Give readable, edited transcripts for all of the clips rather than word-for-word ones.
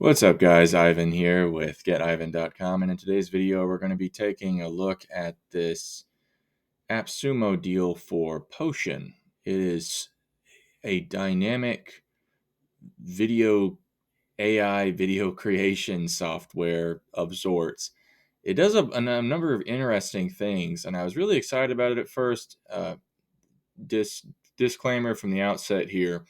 What's up, guys? Ivan here with getivan.com, and in today's video we're going to be taking a look at this Appsumo deal for Potion. It is a dynamic video AI video creation software of sorts. It does a number of interesting things, and I was really excited about it at first. Disclaimer from the outset here.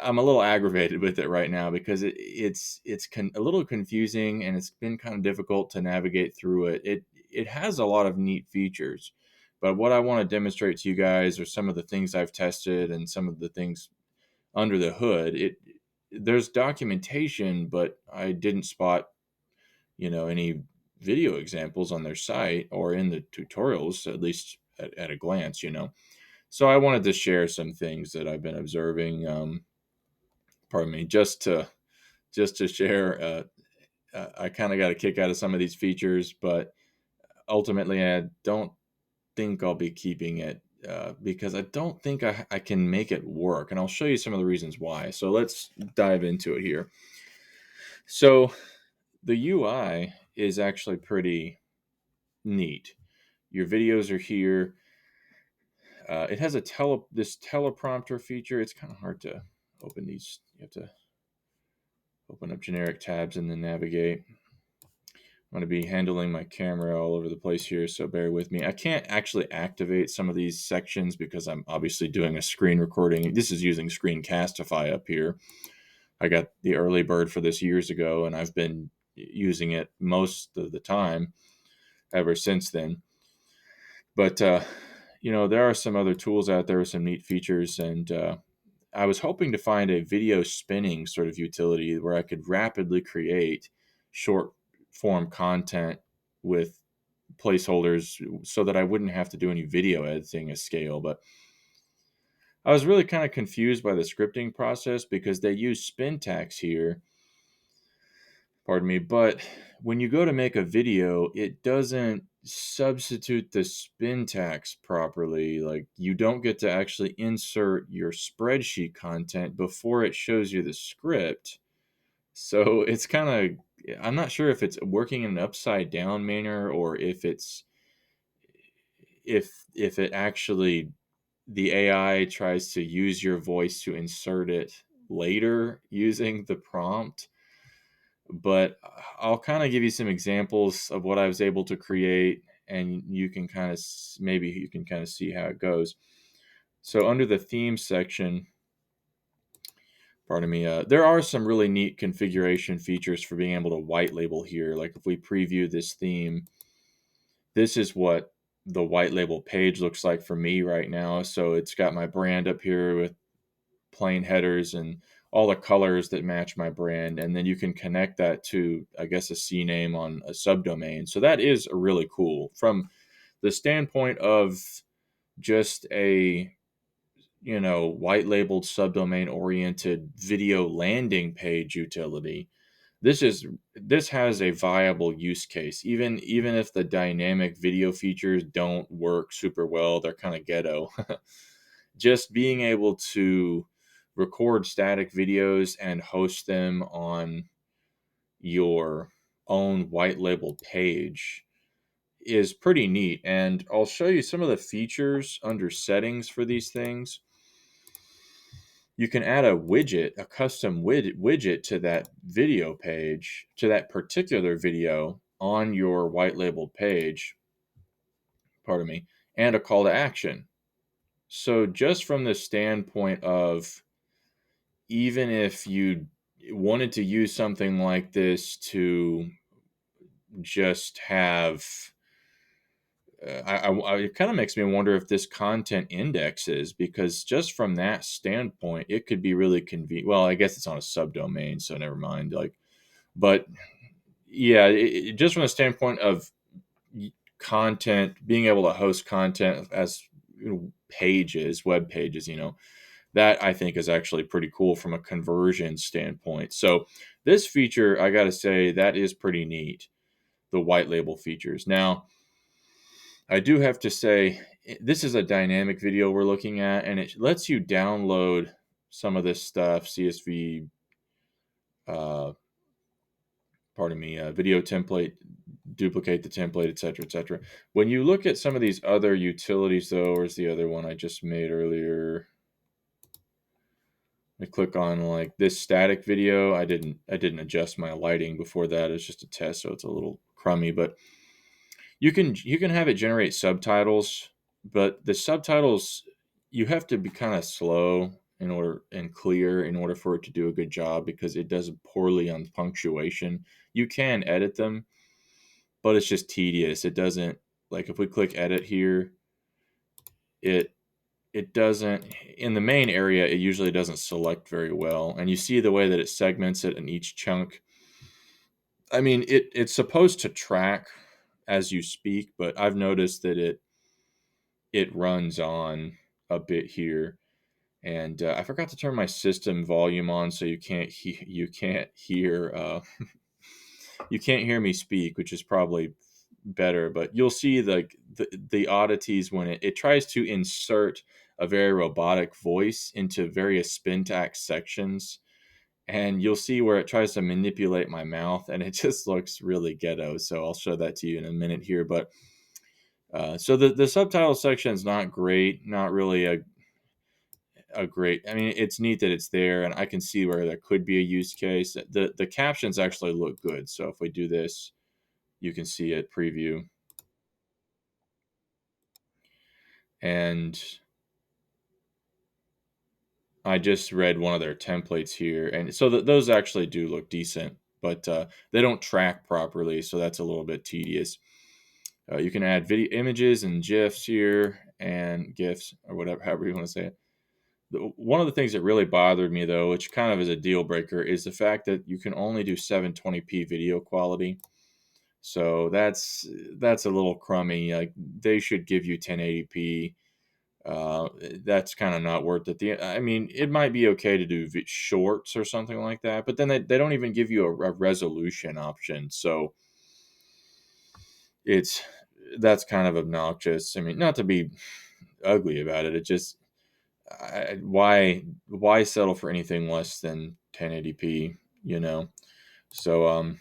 I'm a little aggravated with it right now because it's a little confusing, and it's been kind of difficult to navigate through it. It has a lot of neat features, but what I want to demonstrate to you guys are some of the things I've tested and some of the things under the hood. There's documentation, but I didn't spot any video examples on their site or in the tutorials, at least at a glance. So I wanted to share some things that I've been observing. Pardon me, just to share. I kind of got a kick out of some of these features, but ultimately, I don't think I'll be keeping it because I don't think I can make it work, and I'll show you some of the reasons why. So let's dive into it here. So the UI is actually pretty neat. Your videos are here. It has this teleprompter feature. It's kind of hard to open these. You have to open up generic tabs and then navigate. I'm going to be handling my camera all over the place here, so bear with me. I can't actually activate some of these sections because I'm obviously doing a screen recording. This is using Screencastify up here. I got the early bird for this years ago, and I've been using it most of the time ever since then. But, there are some other tools out there with some neat features, and I was hoping to find a video spinning sort of utility where I could rapidly create short form content with placeholders so that I wouldn't have to do any video editing at scale. But I was really kind of confused by the scripting process because they use spin tags here. Pardon me. But when you go to make a video, it doesn't substitute the spin tags properly. Like, you don't get to actually insert your spreadsheet content before it shows you the script. So it's kind of, I'm not sure if it's working in an upside down manner or if it actually, the AI tries to use your voice to insert it later using the prompt. But I'll kind of give you some examples of what I was able to create, and you can kind of maybe you can kind of see how it goes. So under the theme section, pardon me, there are some really neat configuration features for being able to white label here. Like if we preview this theme, this is what the white label page looks like for me right now. So it's got my brand up here with plain headers and all the colors that match my brand. And then you can connect that to, I guess, a CNAME on a subdomain. So that is really cool from the standpoint of just a, white labeled subdomain oriented video landing page utility. This has a viable use case, even if the dynamic video features don't work super well. They're kind of ghetto. Just being able to record static videos and host them on your own white label page is pretty neat. And I'll show you some of the features under settings for these things. You can add a custom widget to that video page, to that particular video on your white label page, pardon me, and a call to action. So just from the standpoint of, even if you wanted to use something like this to just have, it kind of makes me wonder if this content indexes, because just from that standpoint, it could be really convenient. Well, I guess it's on a subdomain, so never mind. But yeah, just from the standpoint of content, being able to host content as pages, web pages, that I think is actually pretty cool from a conversion standpoint. So this feature, I got to say, that is pretty neat, the white label features. Now, I do have to say, this is a dynamic video we're looking at, and it lets you download some of this stuff, CSV pardon me, video template, duplicate the template, etc., etc. When you look at some of these other utilities, though, where's the other one I just made earlier? I click on like this static video. I didn't adjust my lighting before that. It's just a test, so it's a little crummy. But you can have it generate subtitles, but the subtitles you have to be kind of slow in order and clear in order for it to do a good job because it does poorly on punctuation. You can edit them, but it's just tedious. It doesn't like if we click edit here, it it doesn't in the main area it usually doesn't select very well, and you see the way that it segments it in each chunk. I mean, it's supposed to track as you speak, but I've noticed that it runs on a bit here, and I forgot to turn my system volume on, so you can't hear me speak, which is probably better. But you'll see the oddities when it tries to insert a very robotic voice into various Spintax sections, and you'll see where it tries to manipulate my mouth, and it just looks really ghetto. So I'll show that to you in a minute here. But so the subtitle section is not great, not really a great. I mean, it's neat that it's there, and I can see where there could be a use case. The captions actually look good. So if we do this, you can see it preview, and I just read one of their templates here, and so those actually do look decent, but they don't track properly, so that's a little bit tedious. You can add video images and GIFs here, and GIFs, or whatever, however you want to say it. One of the things that really bothered me, though, which kind of is a deal breaker, is the fact that you can only do 720p video quality. So that's a little crummy. Like they should give you 1080p. That's kind of not worth it. I mean, it might be okay to do shorts or something like that, but then they don't even give you a resolution option. So it's that's kind of obnoxious. I mean, not to be ugly about it. It just why settle for anything less than 1080p? You know. So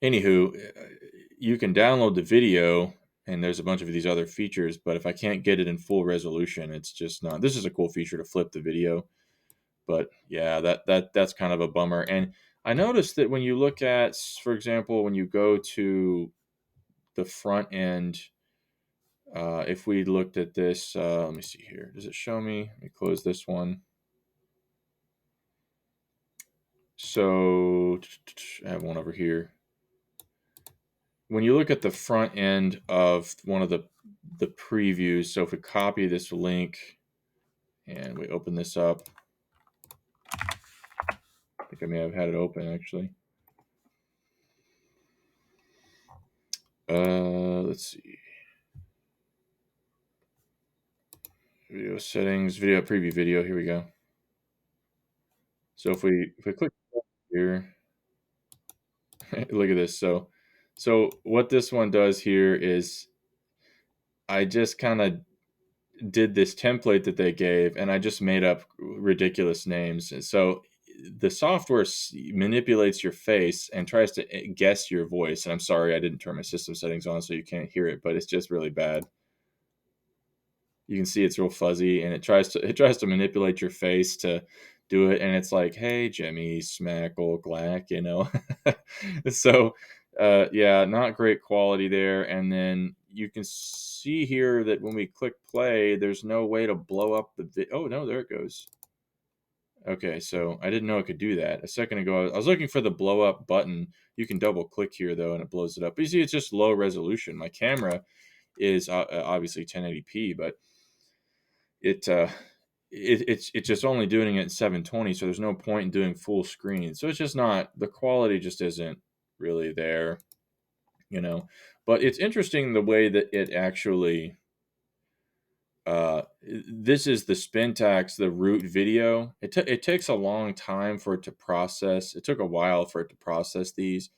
anywho, you can download the video, and there's a bunch of these other features. But if I can't get it in full resolution, it's just not. This is a cool feature to flip the video, but yeah, that's kind of a bummer. And I noticed that when you look at, for example, when you go to the front end, if we looked at this, let me see here. Does it show me? Let me close this one. So I have one over here. When you look at the front end of one of the previews, so if we copy this link and we open this up, I think I may have had it open actually. Let's see. Video settings, video preview video. Here we go. So if we click here, look at this. So what this one does here is I just kind of did this template that they gave, and I just made up ridiculous names. And so the software manipulates your face and tries to guess your voice. And I'm sorry, I didn't turn my system settings on, so you can't hear it, but it's just really bad. You can see it's real fuzzy, and it tries to manipulate your face to do it, and it's like, hey Jimmy Smackle Glack, you know. So yeah, not great quality there. And then you can see here that when we click play, there's no way to blow up the oh no, there it goes. Okay, so I didn't know it could do that. A second ago I was looking for the blow up button. You can double click here though, and it blows it up. But you see, it's just low resolution. My camera is obviously 1080p, but it it's just only doing it in 720, so there's no point in doing full screen. So it's just not, the quality just isn't really there, you know. But it's interesting the way that it actually this is the Spintax, the root video. It takes a long time for it to process. It took a while for it to process these,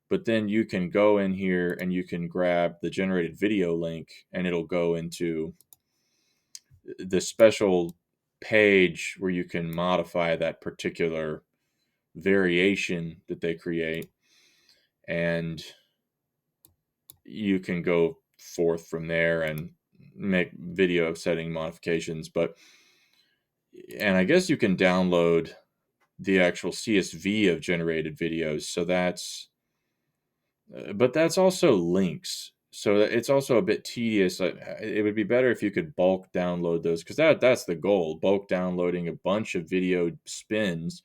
but then you can go in here and you can grab the generated video link, and it'll go into the special page where you can modify that particular variation that they create, and you can go forth from there and make video setting modifications. And I guess you can download the actual CSV of generated videos. So but that's also links. So it's also a bit tedious. It would be better if you could bulk download those, because that's the goal: bulk downloading a bunch of video spins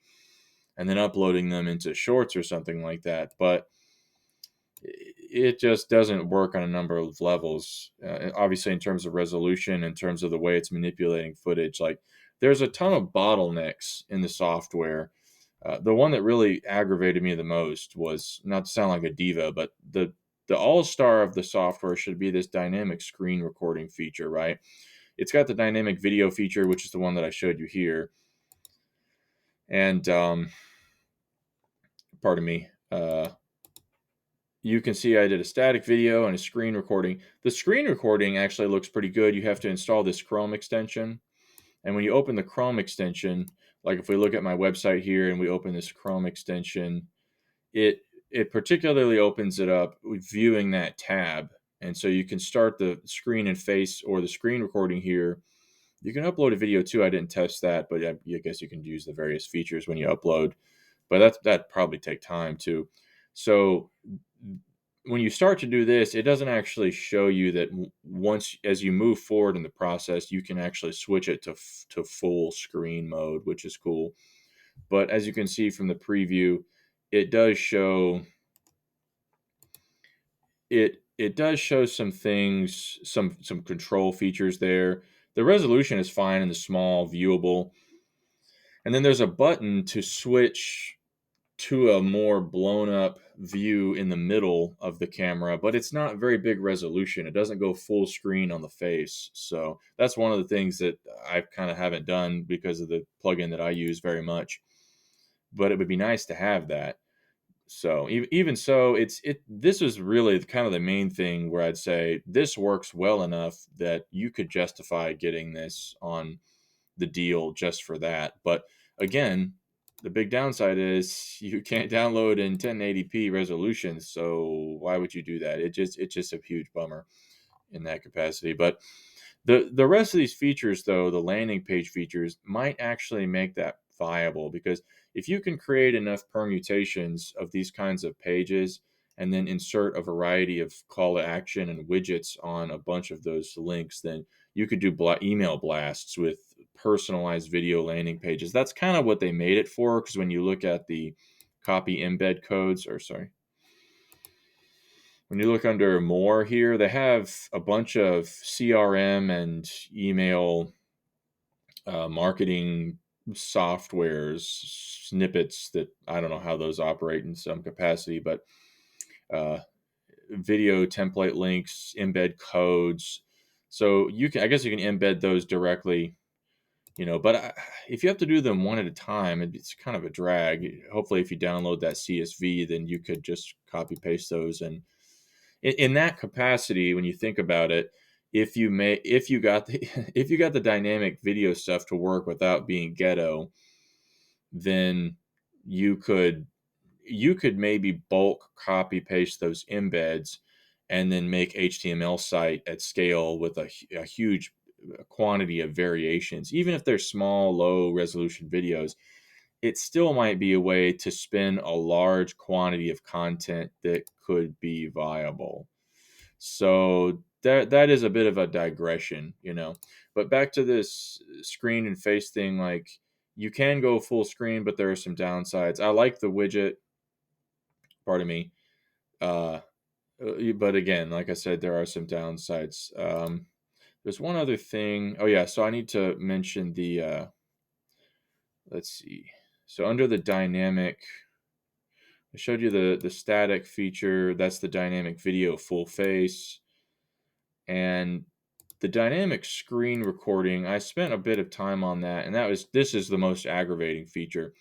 and then uploading them into shorts or something like that. But it just doesn't work on a number of levels. Obviously, in terms of resolution, in terms of the way it's manipulating footage, like there's a ton of bottlenecks in the software. The one that really aggravated me the most was, not to sound like a diva, but the all star of the software should be this dynamic screen recording feature, right? It's got the dynamic video feature, which is the one that I showed you here, and pardon me. You can see I did a static video and a screen recording. The screen recording actually looks pretty good. You have to install this Chrome extension. And when you open the Chrome extension, like if we look at my website here and we open this Chrome extension, it it particularly opens it up with viewing that tab. And so you can start the screen and face or the screen recording here. You can upload a video too. I didn't test that, but I guess you can use the various features when you upload. But that probably take time too. So when you start to do this, it doesn't actually show you that once as you move forward in the process, you can actually switch it to full screen mode, which is cool. But as you can see from the preview, it does show it does show some things, some control features there. The resolution is fine in the small viewable. And then there's a button to switch to a more blown up view in the middle of the camera, but it's not very big resolution. It doesn't go full screen on the face. So that's one of the things that I kind of haven't done because of the plugin that I use very much. But it would be nice to have that. So even so, this is really kind of the main thing where I'd say this works well enough that you could justify getting this on the deal just for that. But again, the big downside is you can't download in 1080p resolution. So why would you do that? It's just a huge bummer in that capacity. But the rest of these features, though, the landing page features, might actually make that viable, because if you can create enough permutations of these kinds of pages and then insert a variety of call to action and widgets on a bunch of those links, then you could do email blasts with personalized video landing pages. That's kind of what they made it for, because when you look at the copy embed codes, or sorry, when you look under more here, they have a bunch of CRM and email marketing softwares, snippets that I don't know how those operate in some capacity, but uh, video template links, embed codes. So I guess you can embed those directly, but if you have to do them one at a time, it's kind of a drag. Hopefully, if you download that CSV, then you could just copy paste those. And in that capacity, when you think about it, if you got the if you got the dynamic video stuff to work without being ghetto, then you could maybe bulk copy paste those embeds and then make HTML site at scale with a huge quantity of variations. Even if they're small, low resolution videos, it still might be a way to spin a large quantity of content that could be viable. So that is a bit of a digression. But back to this screen and face thing, like you can go full screen, but there are some downsides. I like the widget, pardon me. Uh, but again, like I said, there are some downsides. There's one other thing. Oh yeah, so I need to mention the let's see. So under the dynamic, I showed you the static feature. That's the dynamic video full face. And the dynamic screen recording, I spent a bit of time on that, and this is the most aggravating feature,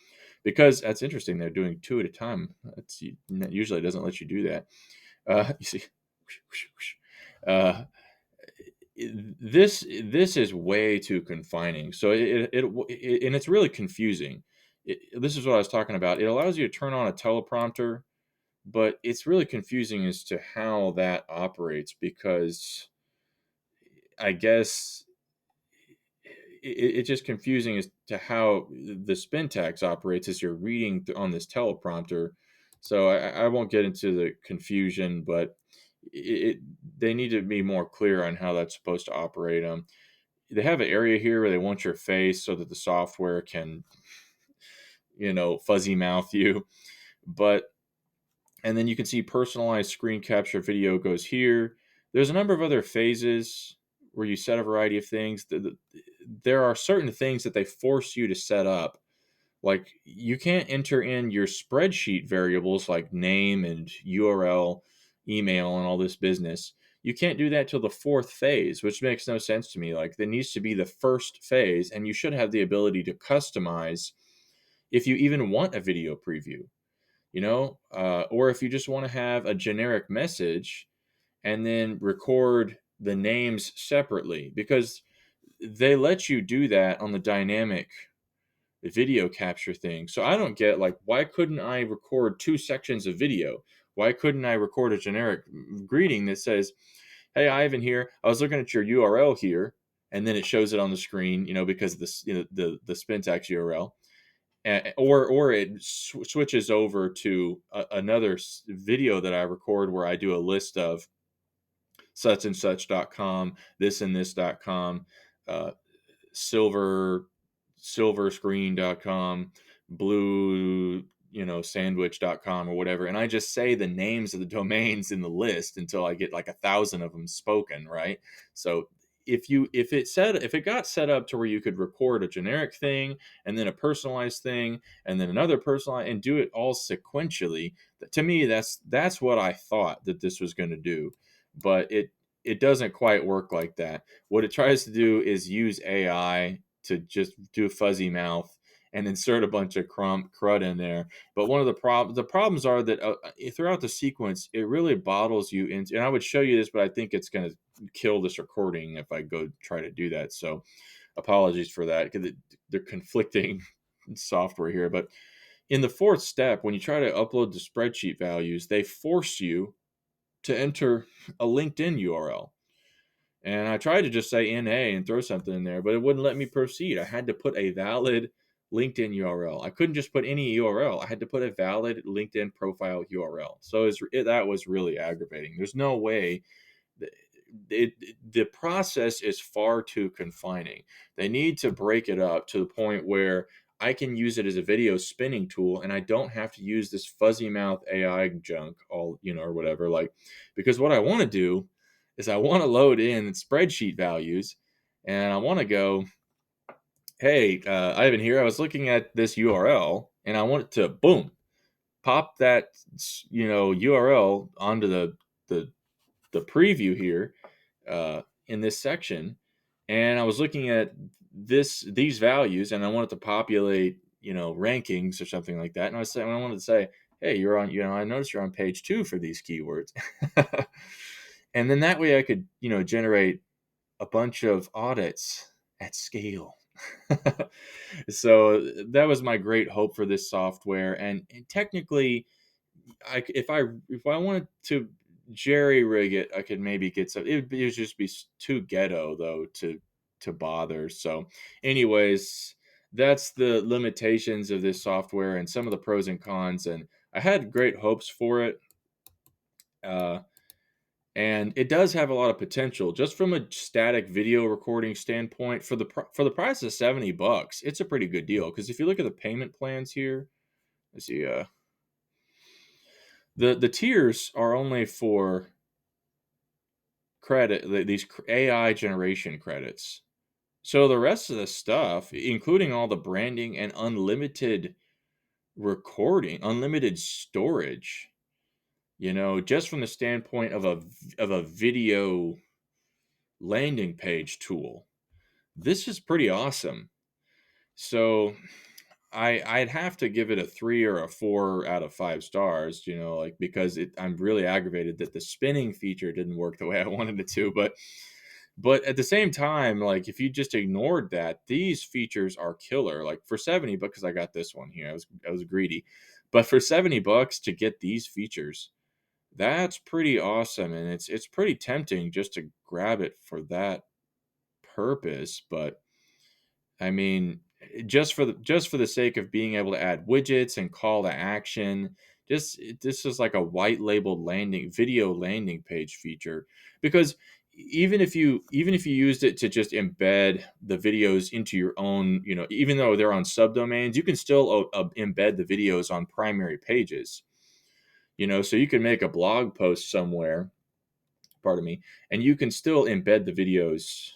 because that's interesting. They're doing two at a time. That's usually it doesn't let you do that. You see, uh, this is way too confining. So and it's really confusing. This is what I was talking about. It allows you to turn on a teleprompter, but it's really confusing as to how that operates because I guess it's just confusing as to how the spin tax operates as you're reading on this teleprompter. So I won't get into the confusion, but it they need to be more clear on how that's supposed to operate. They have an area here where they want your face so that the software can, fuzzy mouth you. But and then you can see personalized screen capture video goes here. There's a number of other phases where you set a variety of things. There are certain things that they force you to set up. Like you can't enter in your spreadsheet variables like name and URL, email, and all this business. You can't do that till the fourth phase, which makes no sense to me. Like there needs to be the first phase, and you should have the ability to customize if you even want a video preview, or if you just want to have a generic message and then record the names separately, because they let you do that on the dynamic video capture thing. So I don't get, like, why couldn't I record two sections of video? Why couldn't I record a generic greeting that says, "Hey, Ivan here. I was looking at your URL here," and then it shows it on the screen, because of this, the Spintax URL, or it switches over to another video that I record where I do a list of such and such.com, this and this.com, uh, silver silverscreen.com, blue, sandwich.com or whatever. And I just say the names of the domains in the list until I get like 1,000 of them spoken, right? So if it got set up to where you could record a generic thing and then a personalized thing and then another personalized and do it all sequentially, to me that's what I thought that this was going to do. But it doesn't quite work like that. What it tries to do is use AI to just do fuzzy mouth and insert a bunch of crud in there. But one of the problems are that throughout the sequence, it really bottles you into. And I would show you this, but I think it's going to kill this recording if I go try to do that. So apologies for that because they're conflicting software here. But in the fourth step, when you try to upload the spreadsheet values, they force you to enter a LinkedIn URL. And I tried to just say NA and throw something in there, but it wouldn't let me proceed. I had to put a valid LinkedIn URL. I couldn't just put any URL. I had to put a valid LinkedIn profile URL. So that was really aggravating. There's no way. The process is far too confining. They need to break it up to the point where I can use it as a video spinning tool and I don't have to use this fuzzy mouth AI junk or whatever. Like, because what I want to do is I want to load in spreadsheet values and I want to go, "Hey, Ivan here. I was looking at this URL and I want it to, boom, pop that, URL onto the, the preview here in this section. And I was looking at these values and I wanted to populate, rankings or something like that. And I wanted to say, "Hey, you're on, I noticed you're on page 2 for these keywords." And then that way I could, generate a bunch of audits at scale. So that was my great hope for this software. And technically, if I wanted to jerry rig it, I could maybe get some. It would just be too ghetto though to bother. So, anyways, that's the limitations of this software and some of the pros and cons. And I had great hopes for it. Uh, and it does have a lot of potential just from a static video recording standpoint. For the price of $70, it's a pretty good deal because if you look at the payment plans here, let's see, the tiers are only for these AI generation credits. So the rest of the stuff, including all the branding and unlimited recording, unlimited storage, just from the standpoint of a video landing page tool, this is pretty awesome. So I'd have to give it a 3 or a 4 out of 5 stars, because I'm really aggravated that the spinning feature didn't work the way I wanted it to. But But at the same time, like if you just ignored that, these features are killer. Like for 70 bucks, because I got this one here. I was greedy. But for 70 bucks to get these features, that's pretty awesome. And it's pretty tempting just to grab it for that purpose. But I mean, just for the sake of being able to add widgets and call to action, this is like a white labeled landing page feature. Because even if you used it to just embed the videos into your own, even though they're on subdomains, you can still embed the videos on primary pages. So you can make a blog post somewhere, pardon me, and you can still embed the videos,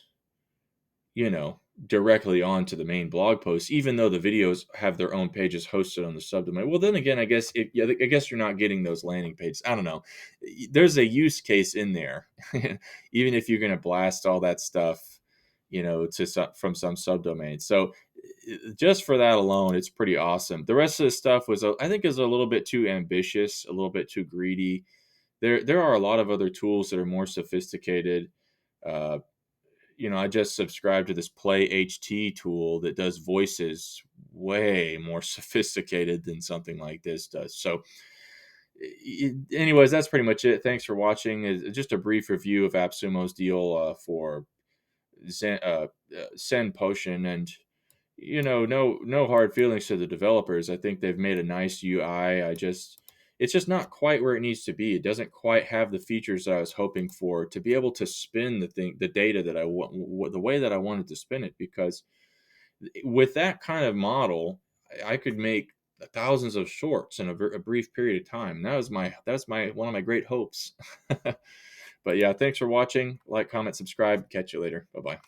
you know, directly onto the main blog post, even though the videos have their own pages hosted on the subdomain. Well, then again, I guess yeah, I guess you're not getting those landing pages. I don't know. There's a use case in there, even if you're going to blast all that stuff, from some subdomain. So just for that alone, it's pretty awesome. The rest of the stuff I think, is a little bit too ambitious, a little bit too greedy. There are a lot of other tools that are more sophisticated. Uh, I just subscribed to this Play HT tool that does voices way more sophisticated than something like this does. So, anyways, that's pretty much it. Thanks for watching. Just a brief review of Appsumo's deal for Send Potion, and no hard feelings to the developers. I think they've made a nice UI. It's just not quite where it needs to be. It doesn't quite have the features that I was hoping for to be able to spin the data that I want, the way that I wanted to spin it. Because with that kind of model, I could make thousands of shorts in a brief period of time. That's my one of my great hopes. But yeah, thanks for watching. Like, comment, subscribe. Catch you later. Bye bye.